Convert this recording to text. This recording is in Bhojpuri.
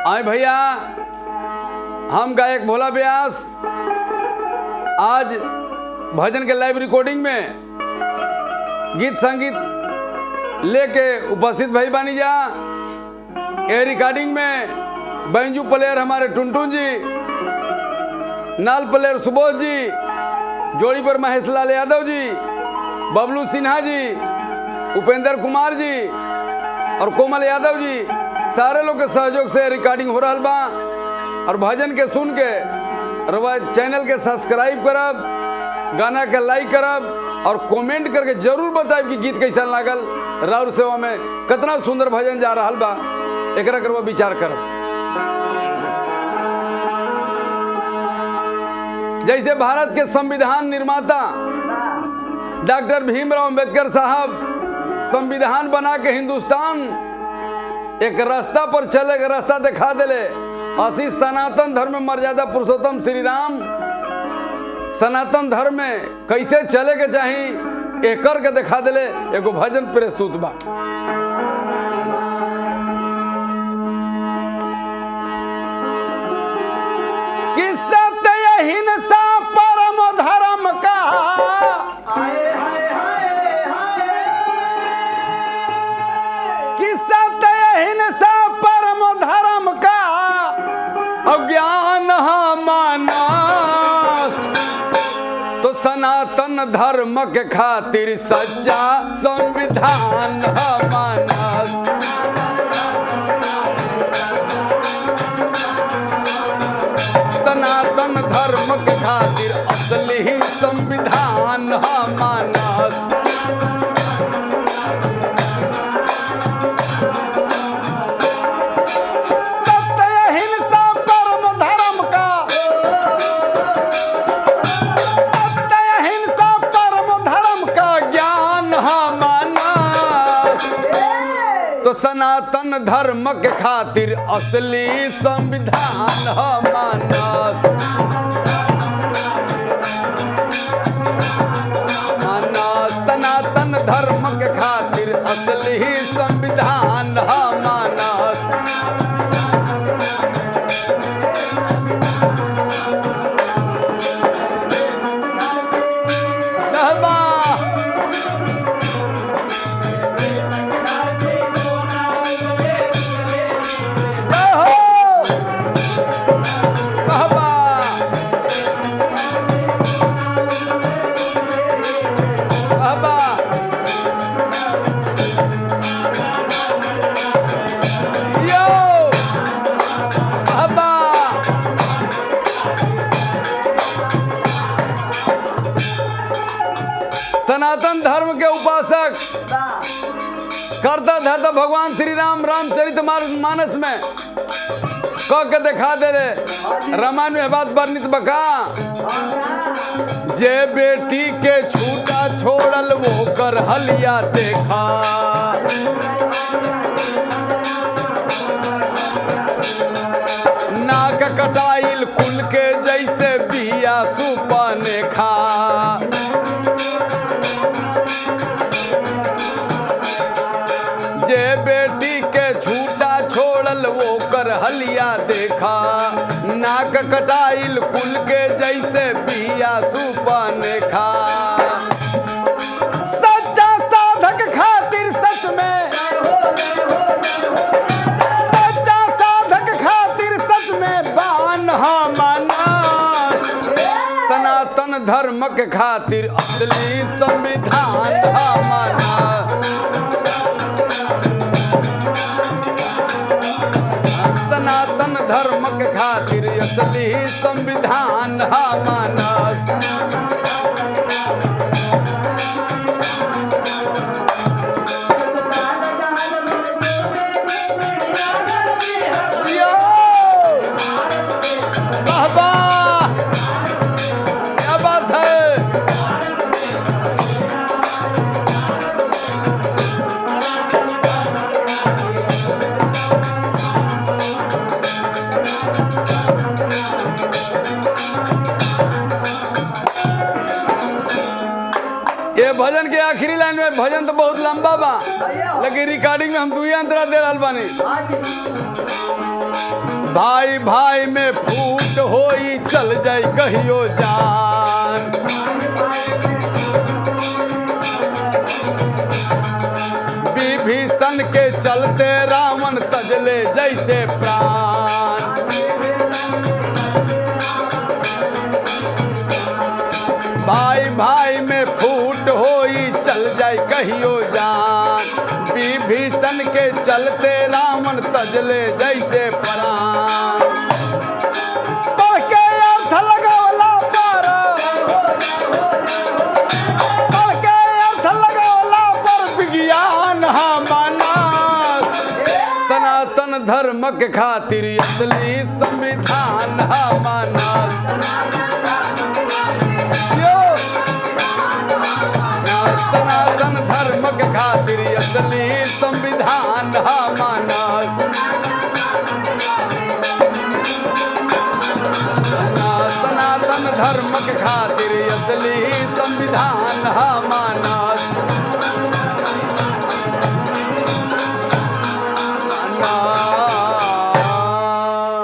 आए भैया, हम गायक भोला व्यास आज भजन के लाइव रिकॉर्डिंग में गीत संगीत लेके उपस्थित भई बानी जा। ये रिकॉर्डिंग में बैंजू प्लेयर हमारे टुनटुन जी, नाल प्लेयर सुबोध जी, जोड़ी पर महेश लाल यादव जी, बबलू सिन्हा जी, उपेंद्र कुमार जी और कोमल यादव जी, सारे लोग के सहयोग से रिकॉर्डिंग हो रहा बा। और भजन के सुन के रवा चैनल के सब्सक्राइब करब, गाना के लाइक करब और कमेंट करके जरूर बताएब कि गीत कैसा लागल। राउर सेवा में कितना सुंदर भजन जा रहा बा, एकरा करवा विचार करब। जैसे भारत के संविधान निर्माता डॉक्टर भीमराव अंबेडकर साहब संविधान बना के हिंदुस्तान एक रास्ता पर चले के रास्ता दिखा दिले। असी सनातन धर्म में मर्यादा पुरुषोत्तम श्री राम सनातन धर्म में कैसे चले के चाही एक करके दिखा दिले। एगो भजन प्रस्तुत बा। कि सत्य हिंसा परम धर्म का हिंसा परम धर्म का अज्ञान मानस, तो सनातन धर्म के खातिर सच्चा संविधान मानस। सनातन धर्म के खातिर असली ही संविधान मानस। तो सनातन धर्म के खातिर असली संविधान मानस। सनातन धर्म के खातिर असली संविधान मानस। सनातन धर्म के उपासक करता धरता भगवान श्री राम रामचरितमानस में कह के दिखा दे रे। रामायण में बात वर्णित बका, जे बेटी के छूटा छोड़ल वो कर हलिया देखा। नाक कटाइल कुल के जैसे बिया सुपने खा। जे बेटी के छूटा छोड़ल वो कर हलिया देखा। नाक कटाइल कुल के जैसे बिया सुपने खा। सच्चा साधक खातिर सच में, सच्चा साधक खातिर सच में बान मानस। सनातन धर्म के खातिर असली संविधान मानस। सनातन धर्म के खातिर असली संविधान मानस। क्या बात है। ये भजन के आखिरी लाइन में, भजन तो बहुत लंबा बा लेकिन रिकॉर्डिंग में हम 2 अंतरा दे रहा बानी। भाई भाई में फूट होई चल जाई कहियो जान। विभीषण के चलते रावण तजले जैसे प्राण। भाई भाई में फूट होई चल जाए कहियो जान। विभीषण के चलते रावण तजले जैसे प्राण। पढ़ के अर्थ लगावला पर, पढ़ के अर्थ लगावला पर विज्ञान मानस। सनातन धर्म के खातिर असली संविधान मानस। सनातन धर्म के खातिर असली संविधान मानस। सनातन धर्म के खातिर असली संविधान